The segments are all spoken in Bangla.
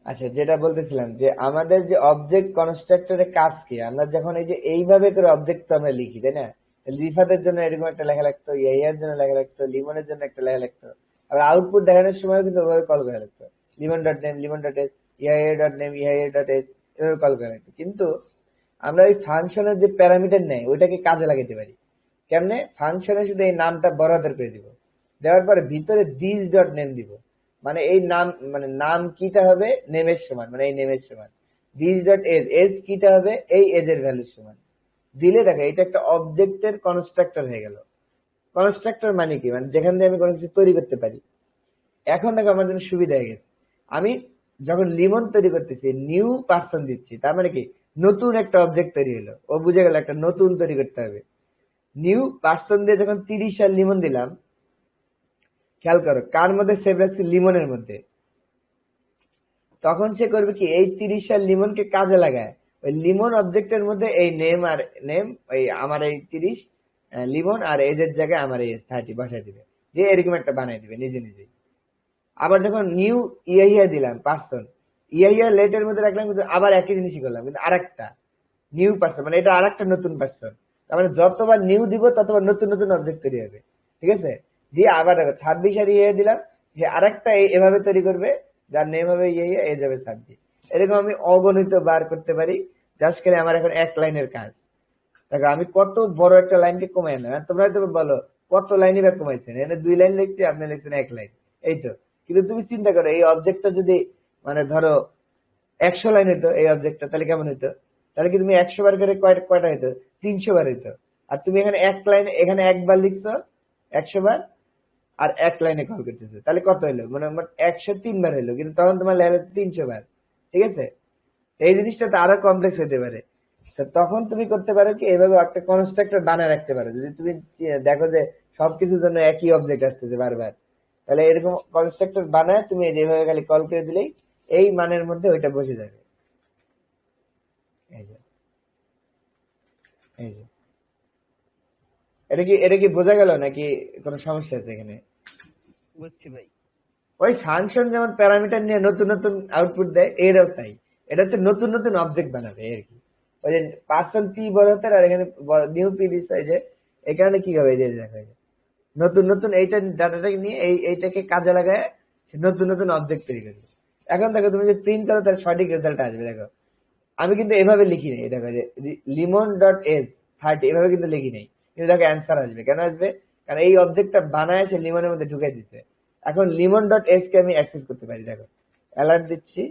আচ্ছা, যেটা বলতেছিলাম যে আমাদের যে অবজেক্ট কনস্ট্রাক্টরের কাজ কি, আমরা যখন এই যে এইভাবে করে অবজেক্ট তো আমরা লিখি, তাই না? রিফাতের জন্য এরকম একটা লেখা লাগতো, ইয়ার জন্য লেখা লাগতো, লিমনের জন্য একটা লেখা লাগতো। আবার আউটপুট দেখানোর সময় কিন্তু ওভাবে কল করা লাগতো, Limon dot name, Limon dot S, ইয়া ডট নেম, ইয়া ডট এস, এভাবে কল করা লাগতো। কিন্তু আমরা ওই ফাংশনের যে প্যারামিটার নেই ওইটাকে কাজে লাগাতে পারি। কেমনে? ফাংশনে শুধু এই নামটা বড় হাতের করে দিব, দেওয়ার পরে ভিতরে দিস ডট নেম দিব। মানে এই নাম, মানে নাম কিটা হবে নেমের সমান, মানে এই নেমের সমান। দিস ডট এজ, এজ কিটা হবে এই এজের ভ্যালুর সমান। দিলে দেখো এটা একটা অবজেক্টের কনস্ট্রাক্টর হয়ে গেল। কনস্ট্রাক্টর মানে কি? মানে যেখান দিয়ে আমি কোনো কিছু তৈরি করতে পারি। এখন দেখো আমার জন্য সুবিধা হয়ে গেছে। আমি যখন লিমন তৈরি করতেছি, নিউ পার্সন দিচ্ছি, তার মানে কি নতুন একটা অবজেক্ট তৈরি হলো। ও বুঝে গেল একটা নতুন তৈরি করতে হবে। নিউ পার্সন দিয়ে যখন 30 আর লিমন দিলাম, খেয়াল করো কার মধ্যে সেভ রাখছি, লিমনের মধ্যে। তখন সে করবে কি, এই 30 আর লিমনকে কাজে লাগায় ওই লিমন অবজেক্টের মধ্যে এই নেম আর নেম, ওই আমার এই 30 লিমন আর এজের জায়গায় আমার এই 30 বসাই দিবে, দিয়ে এরকম একটা বানাই দিবে নিজে নিজেই। আবার যখন নিউ ইয়া দিলাম পার্সন, ইয়া লেটের মধ্যে রাখলাম, কিন্তু আবার একই জিনিসই করলাম, কিন্তু আরেকটা নিউ পার্সন, মানে এটা আরেকটা নতুন পার্সন। তার মানে যতবার নিউ দিব ততবার নতুন নতুন অবজেক্ট তৈরি হবে। ঠিক আছে? দিয়ে আবার দেখো 26 আর ইয়ে দিলাম, যে আরেকটা এভাবে তৈরি করবে, যার নেম হবে ইয়ে, এ যাবে 26। এরকম আমি অগণিত বার করতে পারি। জাস্ট খেলে আমার এখন এক লাইনের কাজ। দেখো আমি কত বড় একটা লাইনকে কমাই না। তোমরা হয়তো বলো কত লাইনই বা কমাইছেন, এখানে 2 লাইন লিখছি, আপনি লিখছেন 1 লাইন, এই তো। কিন্তু তুমি চিন্তা করো এই অবজেক্টটা যদি, মানে ধরো 100 লাইন হইতো এই অবজেক্টটা, তাহলে কেমন হইতো? তাহলে কি তুমি 100 বার করে কয়টা হইতো? 300 বার হইতো। আর তুমি এখানে এক লাইনে, এখানে একবার লিখছো 100 বার, আর এক লাইনে কল করতেছো, তাহলে কত হইলো? মানে আমার 103 বার হইলো, কিন্তু তখন তোমার লেখা 300 বার। ঠিক আছে? এই জিনিসটা তো আরো কমপ্লেক্স হতে পারে। তো তখন তুমি করতে পারো কি, এভাবে একটা কনস্ট্রাক্টর বানায় রাখতে পারো। যদি তুমি দেখো যে সবকিছুর জন্য একই অবজেক্ট আসতেছে বারবার, তাহলে এরকম কনস্ট্রাক্টর বানায় তুমি যেভাবে খালি কল করে দিলেই এই মানের মধ্যে ওইটা বসে যাবে। এই যে, এই যে, এটা কি বোঝা গেল নাকি কোনো সমস্যা আছে এখানে? বুঝছি ভাই। ওই ফাংশন যেমন প্যারামিটার নিয়ে নতুন নতুন আউটপুট দেয়, এরাও তাই। এটা হচ্ছে নতুন নতুন অবজেক্ট বানাবে আর কি। ওই যে পার্সন পি বড় হতে, আর এখানে নিউ পি দিচ্ছে, এই যে এখানে কি হবে, এই যে দেখো, এই যে নতুন নতুন এইটা ডাটাটাকে নিয়ে এইটাকে কাজে লাগায় সে নতুন নতুন অবজেক্ট তৈরি করবে। এখন দেখো তুমি যে প্রিন্ট করো তাহলে সঠিক রেজাল্ট আসবে। দেখো আমি কিন্তু এভাবে লিখি নাই, দেখো যে লিমন ডট এস 30 এভাবে কিন্তু লিখি নাই, কিন্তু দেখো অ্যান্সার আসবে। কেন আসবে? কারণ এই অবজেক্টটা বানায় সে লিমনের মধ্যে ঢুকে দিচ্ছে। এখন লিমন ডট এস কে আমি অ্যাক্সেস করতে পারি। দেখো অ্যালার্ট দিচ্ছি,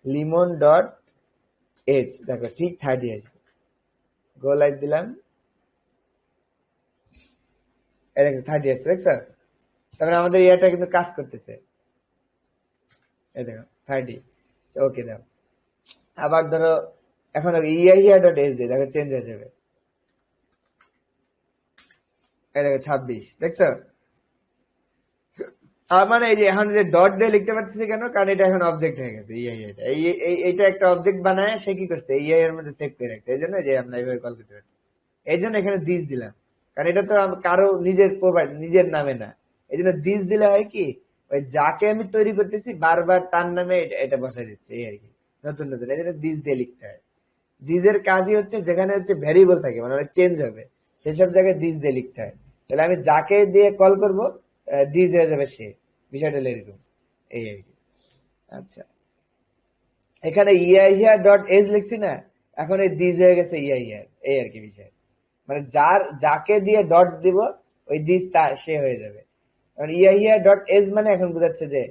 লিমন ডট এজ, দেখো ঠিক 30 আসবে। গো লাইভ দিলাম, এই দেখো 30 আসছে, দেখছো? তারপরে আমাদের ইয়াটা কিন্তু কাজ করতেছে। এই দেখো 30। ওকে দাও। আবার ধরো এখন দেখো ইয়া ডট এস দিয়ে দেখো চেঞ্জ হয়ে যাবে। এই দেখো 26, দেখছো? মানে এই যে এখন যে ডট দিয়ে লিখতে পারতেছি কেন? কারণ এটা এখন অবজেক্ট হয়ে গেছে। এটা এইটা একটা অবজেক্ট বানায় সে কি করছে, এর মধ্যে সেভ করে রাখছে, এই জন্য যে আমরা এইভাবে কল করতে পারতেছি। এই জন্য এখানে দিস দিলাম, কারণ এটা তো কারো নিজের প্রোভাইড, নিজের নামে না। এই জন্য দিস দিলে হয় কি, ওই যাকে আমি তৈরি করতেছি বারবার তার নামে এটা বসাই দিচ্ছে, এই আর কি। নতুন নতুন এই জন্য দিস দিয়ে লিখতে হয়। দিজের কাজই হচ্ছে যেখানে হচ্ছে ভ্যারিয়েবল থাকে, মানে চেঞ্জ হবে, সেসব জায়গায় দিস দিয়ে লিখতে হয়। তাহলে আমি যাকে দিয়ে কল করবো দিস হয়ে যাবে সে। বিষয়টা হলো এরকম, এই আর কি। আচ্ছা, এখানে ইয়া ডট এজ লিখছি না, এখন এই দিস হয়ে গেছে ইয়া, এই আর কি বিষয়। মানে যাকে দিয়ে ডট দিব ওই দিস তা সে হয়ে যাবে। কারণ ইয়া ডট এজ মানে এখন বোঝাচ্ছে যে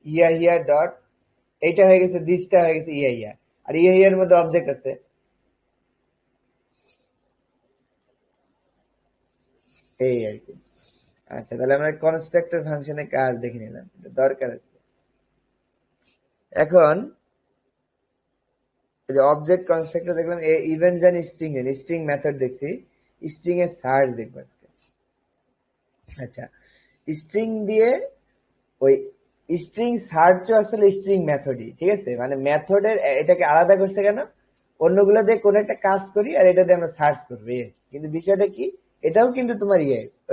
ইয়া ডট, এইটা হয়ে গেছে দিসটা হয়ে গেছে ইয়া। আর ইয়ার মধ্যে অবজেক্ট আছে, এই আর কি। আচ্ছা, তাহলে আমরা কনস্ট্রাক্টর ফাংশনের কাজ দেখে নিলাম, এটা দরকার আছে। এখন এই যে অবজেক্ট কনস্ট্রাক্টর দেখলাম, ইভেন্ট জানি স্ট্রিং এর স্ট্রিং মেথড দেখছি, স্ট্রিং এর সার্চ দেখবো আজকে। আচ্ছা, স্ট্রিং দিয়ে ওই স্ট্রিং সার্চ আসলে স্ট্রিং মেথডই, ঠিক আছে? মানে মেথডের এটাকে আলাদা করছে কেন? অন্যগুলো দিয়ে কোন একটা কাজ করি আর এটা দিয়ে আমরা সার্চ করবো, কিন্তু বিষয়টা কি, এটাও কিন্তু তোমার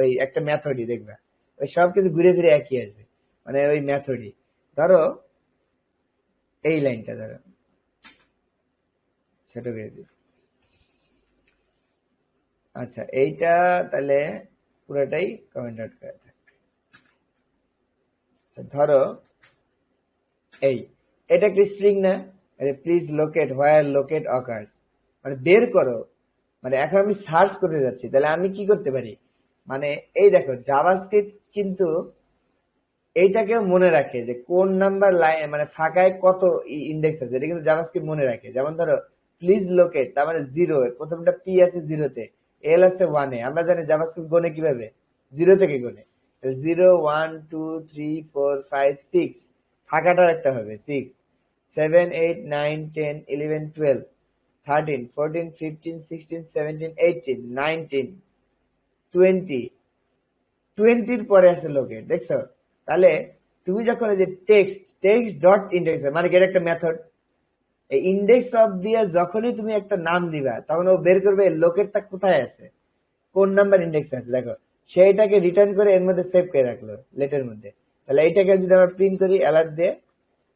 ওই একটা মেথডই, দেখবা ওই সবকিছু ঘুরে ফিরে একই আসবে, মানে ওই মেথডই। ধরো এই লাইনটা ধরো ছোট করে দিই। আচ্ছা এইটা তাহলে পুরোটাই কমেন্ট আউট করে থাকে। আচ্ছা ধরো এটা একটা স্ট্রিং না, please locate where locate occurs, মানে বের করো, মানে এখন আমি সার্চ করতে যাচ্ছি, তাহলে আমি কি করতে পারি, মানে এই দেখো জাভাস্ক্রিপ্ট কিন্তু এইটাকেও মনে রাখে যে কোন নাম্বার লাইন মানে ফাঁকায় কত ইন্ডেক্স আছে, এটা কিন্তু জাভাস্ক্রিপ্ট মনে রাখে। যেমন ধরো প্লিজ লোকেট, তার মানে জিরো, প্রথমটা পি আছে জিরোতে, এল আছে ওয়ানে, আমরা জানি জাভাস্ক্রিপ্ট গনে কিভাবে, জিরো থেকে গনে, 0 1 2 3 4 5 6, ফাঁকাটার একটা হবে 6 7 8 9 10 11 12 13 14 15 16 17 18 19 20, 20 পরে আছে লোকেট, দেখছো? তাহলে তুমি যখন এই যে টেক্সট ডট ইন্ডেক্স, মানে কি এটা একটা মেথড, এই ইন্ডেক্স অফ দিয়ে যখনই তুমি একটা নাম দিবা তখন ও বের করবে লোকেটটা কোথায় আছে, কোন নাম্বার ইন্ডেক্স আছে। দেখো সেইটাকে রিটার্ন করে এর মধ্যে সেভ করে রাখলো লেটের মধ্যে। তাহলে এইটাকে যদি আমরা প্রিন্ট করি অ্যালার্ট দিয়ে,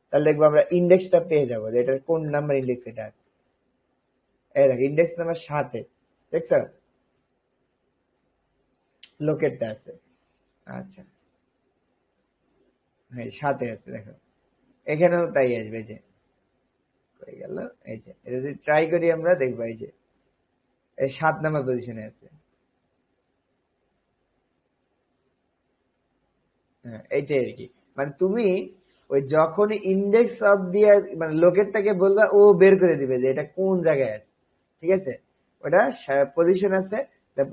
তাহলে দেখবো আমরা ইন্ডেক্সটা পেয়ে যাবো যে এটার কোন নাম্বার ইন্ডেক্স এটা আছে। এই দেখো ইন্ডেক্স নাম্বার 7-এ, দেখছো লোকেটটা আছে। আচ্ছা হ্যাঁ 7-এ আছে, দেখো এখানেও তাই আসবে, যে হয়ে গেল। এই যে এটা যদি ট্রাই করি আমরা দেখবো এই যে এই 7 নাম্বার পজিশনে আছে। হ্যাঁ এইটাই আর কি, মানে তুমি ওই যখন ইন্ডেক্স অফ দিয়ে মানে লোকেটটাকে বলবা, ও বের করে দিবে যে এটা কোন জায়গায় আছে, ঠিক আছে? ওটা পজিশন আছে,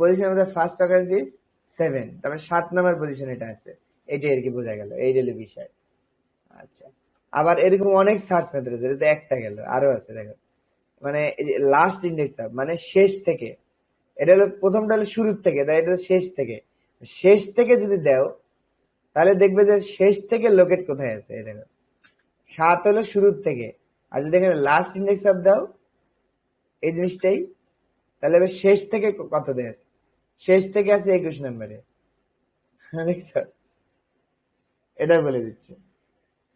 পজিশন আমাদের ফার্স্ট অকারেন্স ইজ 7, তারপরে 7 নাম্বার পজিশন এটা আছে। এইটাই আর কি বোঝা গেল, এই রেলে বিষয়। আচ্ছা আবার এরকম অনেক সার্চ মেথড আছে, এটা তো একটা গেল, আরো আছে দেখো, মানে লাস্ট ইন্ডেক্স মানে শেষ থেকে, এটা হলো প্রথমটা হলো শুরুর থেকে, তাই এটা হলো শেষ থেকে। শেষ থেকে যদি দাও তাহলে দেখবে যে শেষ থেকে লোকেট কোথায় আছে, এই দেখো 7 হলো শুরুর থেকে, আর যদি এখানে লাস্ট ইন্ডেক্স অফ দাও এই জিনিসটাই, তাহলে এবার শেষ থেকে কত দেয়, শেষ থেকে আছে 21 নম্বরে। দেখছো, এটা বলে দিচ্ছে।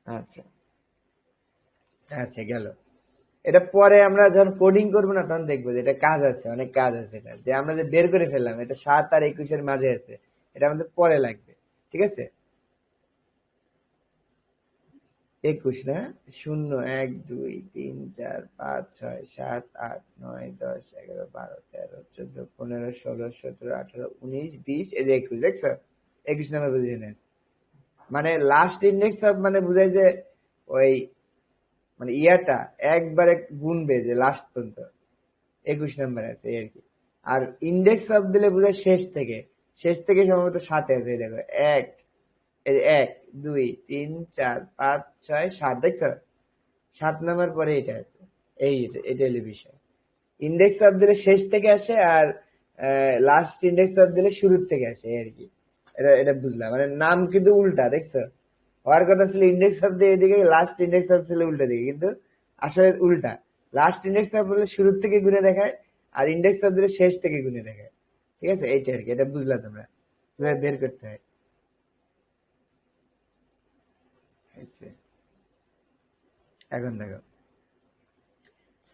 আচ্ছা আচ্ছা গেল। এটা পরে আমরা যখন কোডিং করবো না তখন দেখবো যে এটা কাজ আছে, অনেক কাজ আছে, এটা যে আমরা যে বের করে ফেললাম এটা 7 আর 21-এর মাঝে আছে, এটা আমাদের পরে লাগবে, ঠিক আছে? 21 না, 0 1 2 3 4 5 6 7 8 9 10 11 12 13 14 15 16 17 18 19 20, এই যে 21, দেখছো 21 নাম্বার পজিশনে আছে। মানে লাস্ট ইন্ডেক্স অফ মানে বুঝায় যে ওই মানে ইয়াটা একবারে গুনবে যে লাস্ট পর্যন্ত 21 নাম্বার আছে এই আর কি। আর ইন্ডেক্স অফ দিলে বোঝায় শেষ থেকে, শেষ থেকে সম্ভবত 7-এ আছে, এই দেখো 1 1 2 3 4 5 6 7, দেখছো 7 নাম্বার পরে এটা আছে। এটা হলো বিষয়, ইন্ডেক্স অফ দিলে শেষ থেকে আসে, আর লাস্ট ইন্ডেক্স অফ দিলে শুরুর থেকে আসে এই আর কি। এটা এটা বুঝলাম, মানে নাম কিন্তু উল্টা, দেখছো হওয়ার কথা ছিল ইন্ডেক্স অফ দিয়ে এদিকে, লাস্ট ইন্ডেক্স অফ ছিল উল্টা দিকে, কিন্তু আসলে উল্টা। লাস্ট ইন্ডেক্স অফ বলে শুরুর থেকে গুনে দেখায়, আর ইন্ডেক্স অফ দিলে শেষ থেকে গুনে দেখায়, ঠিক আছে? এইটা আর কি, এটা বুঝলা তোমরা কিভাবে বের করতে হয়। হয়েছে। এখন দেখো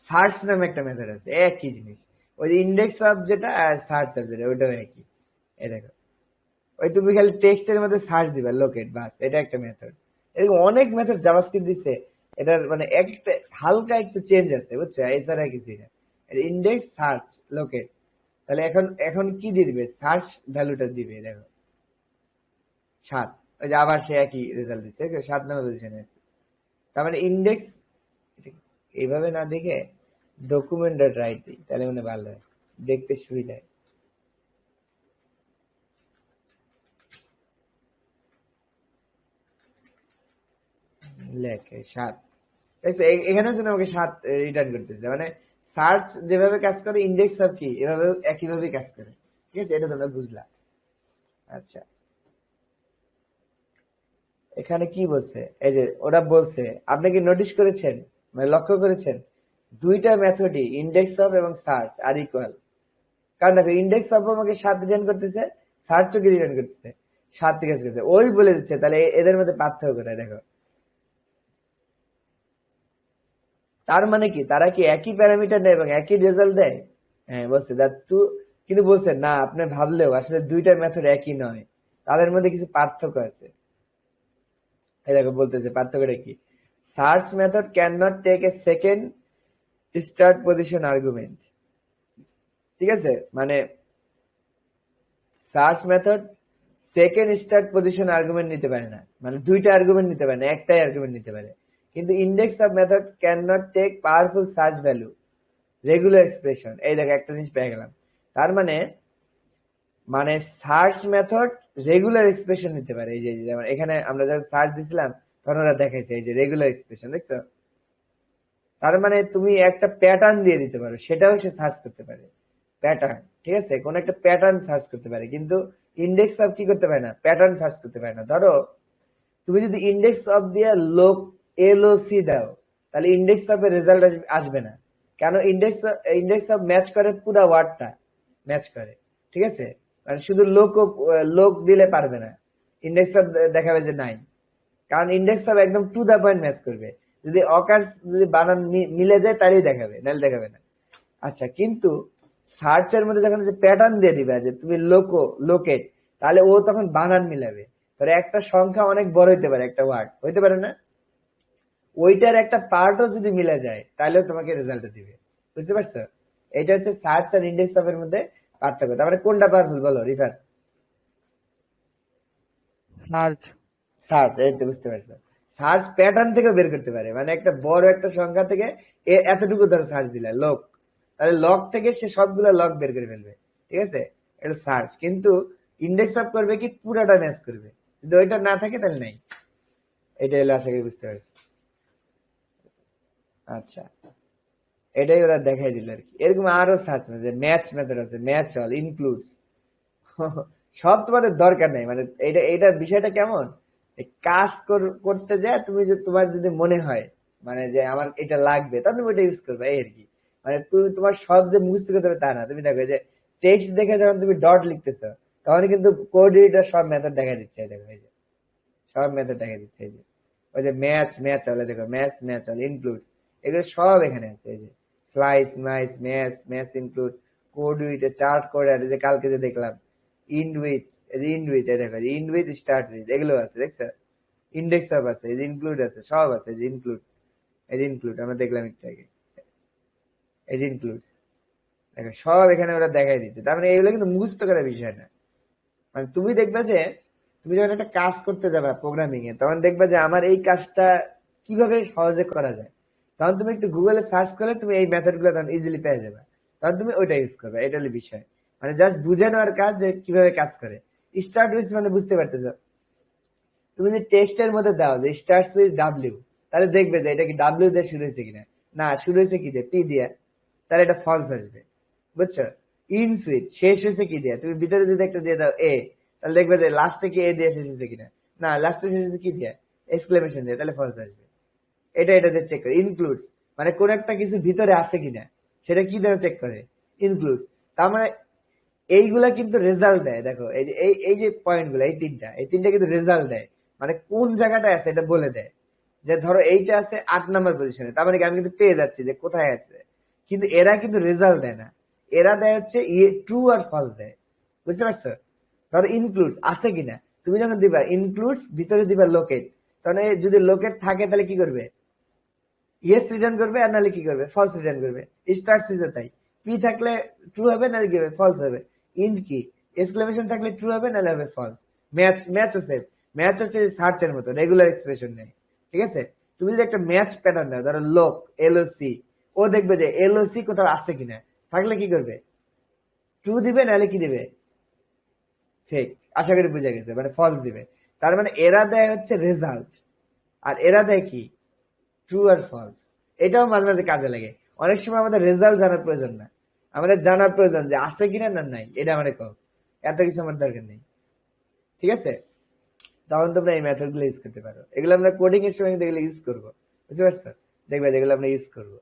সার্চ নামে একটা মেথড আছে, একই জিনিস, ওই যে ইন্ডেক্স অফ যেটা আর সার্চ অফ যেটা ওইটাও একই। এই দেখো ওই তুমি খালি টেক্সটের মধ্যে সার্চ দিবা লোকেট, বাস, এটা একটা মেথড। এরকম অনেক মেথড জাভাস্ক্রিপ্ট দিছে, এটার মানে একটা হালকা একটু চেঞ্জ আছে, বুঝছো, এছাড়া কিছু না। ইন্ডেক্স সার্চ লোকেট, তাহলে এখন এখন কি দিয়ে দিবে, সার্চ ভ্যালুটা দিবে, দেখো 7, ওই যে আবার সে একই রেজাল্ট দিচ্ছে, 7 নম্বর পজিশনে আছে। তার মানে ইন্ডেক্স এইভাবে না দেখে ডকুমেন্ট ডট রাইট দিই, তাহলে মানে ভালো হয়, দেখতে সুবিধা হয়। লেখে 7, এখানে কিন্তু আমাকে 7 রিটার্ন করতেছে, মানে সার্চ যেভাবে কাজ করে ইন্ডেক্স অফ কি এভাবে একইভাবে কাজ করে, ঠিক আছে? এটা তোমরা বুঝলা। আচ্ছা এখানে কি বলছে, এই যে ওরা বলছে, আপনি কি নোটিস করেছেন, মানে লক্ষ্য করেছেন, দুইটা মেথডই ইন্ডেক্স অফ এবং সার্চ আর ইকুয়াল। কারণ দেখো ইন্ডেক্স অফ আমাকে 7 রিটার্ন করতেছে, সার্চও কি রিটার্ন করতেছে 7 থেকে করতেছে, ওই বলে দিচ্ছে, তাহলে এদের মধ্যে পার্থক্য কোথায় দেখো। তার মানে কি তারা কি একই প্যারামিটার নেয় এবং একই রেজাল্ট দেয়? হ্যাঁ বলছে দ্যাট টু, কিন্তু বলছে না, আপনি ভাবলেও আসলে দুইটা মেথড একই নয়, তাদের মধ্যে কিছু পার্থক্য আছে। এই দেখো বলতেছে পার্থক্যটা কি। Search method cannot take a second start position argument. ঠিক আছে, মানে search method second start position argument নিতে পারে না, মানে দুইটা আর্গুমেন্ট নিতে পারে না, একটাই আর্গুমেন্ট নিতে পারে। কিন্তু index of method cannot take powerful search value regular expression. এই দেখো একটা জিনিস পেয়ে গেলাম। তার মানে মানে সার্চ মেথড রেগুলার এক্সপ্রেশন নিতে পারে। এই যে যেমন এখানে আমরা যখন সার্চ দিছিলাম তখন ওরা দেখাইছে এই যে রেগুলার এক্সপ্রেশন, দেখছো? তার মানে তুমি একটা প্যাটার্ন দিয়ে দিতে পারো, সেটাও সে সার্চ করতে পারে, প্যাটার্ন। ঠিক আছে, কোন একটা প্যাটার্ন সার্চ করতে পারে, কিন্তু ইন্ডেক্স অফ কি করতে পারে না, প্যাটার্ন সার্চ করতে পারে না। ধরো তুমি যদি ইন্ডেক্স অফ দিয়ে লোক এলওসি দাও, তাহলে ইন্ডেক্স অফ এর রেজাল্ট আসবে না। কেন? ইন্ডেক্স অফ ম্যাচ করে পুরো ওয়ার্ডটা ম্যাচ করে। ঠিক আছে, মানে শুধু লোক দিলে পারবে না, ইন্ডেক্স অফ দেখাবে যে নাই। কারণ ইন্ডেক্স অফ একদম টু দা পয়েন্ট ম্যাচ করবে, যদি অকাশ যদি বানান মিলে যায় তাহলেই দেখাবে, নাহলে দেখাবে না। আচ্ছা, কিন্তু সার্চের মধ্যে যখন প্যাটার্ন দিয়ে দিবে যে তুমি লোকেট, তাহলে ও তখন বানান মিলাবে। ধরো একটা সংখ্যা অনেক বড় হইতে পারে, একটা ওয়ার্ড হইতে পারে না, ওইটার একটা পার্টও যদি মিলে যায় তাহলেও তোমাকে রেজাল্ট দিবে। বুঝতে পারছো? এটা হচ্ছে সার্চ আর ইন্ডেক্স অফ এর মধ্যে পার্থক্য। তারপরে কোনটা পাওয়ারফুল বলো রিফার? সার্চ। সার্চ, এই তো বুঝতে পারছো। সার্চ প্যাটার্ন থেকে বের করতে পারে, মানে একটা বড় একটা সংখ্যা থেকে এতটুকু ধরো সার্চ দিলে লোক, তাহলে লক থেকে সে সবগুলো লক বের করে ফেলবে। ঠিক আছে, এটা সার্চ। কিন্তু ইন্ডেক্স অফ করবে কি পুরাটা ম্যাচ করবে, যদি ওইটা না থাকে তাহলে নাই। এটা হলো আশা করি বুঝতে পারছি। আচ্ছা, এটাই ওরা দেখাই দিল আর কি। এরকম আরো সার্চ ম্যাচ মেথড আছে, ম্যাচ অল, ইনক্লুডস। সব তোমাদের দরকার নেই, মানে এটা বিষয়টা কেমন, কাজ করতে যায় তুমি, যে তোমার যদি মনে হয় মানে যে আমার এটা লাগবে, তাহলে তুমি ওইটা ইউজ করবে, এই আর কি। মানে তুমি তোমার সব যে মুখস্থ করতে হবে তা না। তুমি দেখো যে টেক্সট দেখে যখন তুমি ডট লিখতেছো, তখন কিন্তু কোঅর্ডিনেটর সব মেথড দেখা দিচ্ছে। দেখো এই যে সব মেথড দেখা দিচ্ছে, এই যে ওই যে ম্যাচ হলে দেখো ম্যাচ হল, ইনক্লুডস, এগুলো সব এখানে আছে। এই যে slice match include, code with, chart করে, আর যে কালকে যে দেখলাম ইন্ড উইথ, দেখো ইন্ড উইথ স্টার্ট উইথ, এগুলো আছে, দেখছো? ইন্ডেক্স অফ আছে, এই যে ইনক্লুড আছে, সব আছে, এই যে ইনক্লুড, আমরা দেখলাম একটু আগে, এই যে ইনক্লুডস, দেখো সব এখানে ওরা দেখাই দিচ্ছে। তার মানে এগুলো কিন্তু মুখস্থ করার বিষয় না। মানে তুমি দেখবে যে তুমি যখন একটা কাজ করতে যাবে প্রোগ্রামিং এ, তখন দেখবে যে আমার এই কাজটা কিভাবে সহজে করা যায়, তখন তুমি একটু গুগলে সার্চ করলে তুমি এই মেথড গুলো তখন ইজিলি পেয়ে যাবে, তখন তুমি ওইটা ইউজ করবে। এটা হলো বিষয়, মানে জাস্ট বুঝে নেওয়ার কাজ যে কিভাবে কাজ করে। স্টার্ট উইথ মানে বুঝতে পারতেছো, তুমি যদি টেক্সটের মধ্যে দাও যে স্টার্ট উইথ ডাব্লিউ, তাহলে দেখবে যে এটা কি ডাব্লিউ দিয়ে শুরু হয়েছে কিনা, না শুরু হয়েছে কি দিয়ে, পি দিয়ে, তাহলে এটা ফলস আসবে। বুঝছো? ইন সুইচ শেষ হয়েছে কি দিয়ে, তুমি ভিতরে যদি একটা দিয়ে দাও এ, তাহলে দেখবে যে লাস্টে কি এ দিয়ে শেষ হয়েছে কিনা, না লাস্টে শেষ হয়েছে কি দিয়ে, এক্সক্লেমেশন দিয়ে, তাহলে ফলস আসবে। এটা দিয়ে চেক করে। ইনক্লুডস মানে কোন একটা কিছু ভিতরে আছে কিনা, সেটা কি দিয়ে চেক করে, ইনক্লুডস। তার মানে এইগুলা কিন্তু রেজাল্ট দেয়। দেখো এই যে এই যে পয়েন্ট গুলো, এই তিনটা কিন্তু রেজাল্ট দেয়, মানে কোন জায়গাটা আছে এটা বলে দেয়। যে ধরো এইটা আছে 8 নম্বর পজিশনে, তার মানে কি আমি কিন্তু পেয়ে যাচ্ছি যে কোথায় আছে। কিন্তু এরা কিন্তু রেজাল্ট দেয় না, এরা দেয় হচ্ছে ট্রু আর ফলস দেয়। বুঝতে পারছো? ধরো ইনক্লুডস আছে কিনা, তুমি যখন দিবা ইনক্লুডস, ভিতরে দিবা লোকেট, তাহলে যদি লোকেট থাকে তাহলে কি করবে, ইয়েস রিটার্ন করবে, আর নাহলে কি করবে, ফলস রিটার্ন করবে। স্টার্ট সিজে তাই, পি থাকলে ট্রু হবে, নাহলে কি হবে, ফলস হবে। ইন্ড কি, এক্সক্লেমেশন থাকলে ট্রু হবে, নাহলে হবে ফলস। ম্যাচ হচ্ছে সার্চের মতো রেগুলার এক্সপ্রেশন নেই। ঠিক আছে, তুমি যদি একটা ম্যাচ প্যাটার্ন দাও, ধরো লোক এলওসি, ও দেখবে যে এলওসি কোথাও আছে কিনা, থাকলে কি করবে, ট্রু দিবে, নাহলে কি দিবে, ঠিক। আশা করি বুঝে গেছে, মানে ফলস দিবে। তার মানে এরা দেয় হচ্ছে রেজাল্ট, আর এরা দেয় কি, ট্রু আর ফলস। এটাও মাঝে মাঝে কাজে লাগে। অনেক সময় আমাদের রেজাল্ট জানার প্রয়োজন না, আমাদের জানার প্রয়োজন যে আছে কিনা না নাই, এটা আমাদের কম, এত কিছু আমার দরকার নেই। ঠিক আছে, তখন তোমরা এই মেথড গুলো ইউজ করতে পারো। এগুলো আমরা কোডিং এর সময় কিন্তু এগুলো ইউজ করবো। বুঝতে পারছো? দেখবে যেগুলো আমরা ইউজ করবো।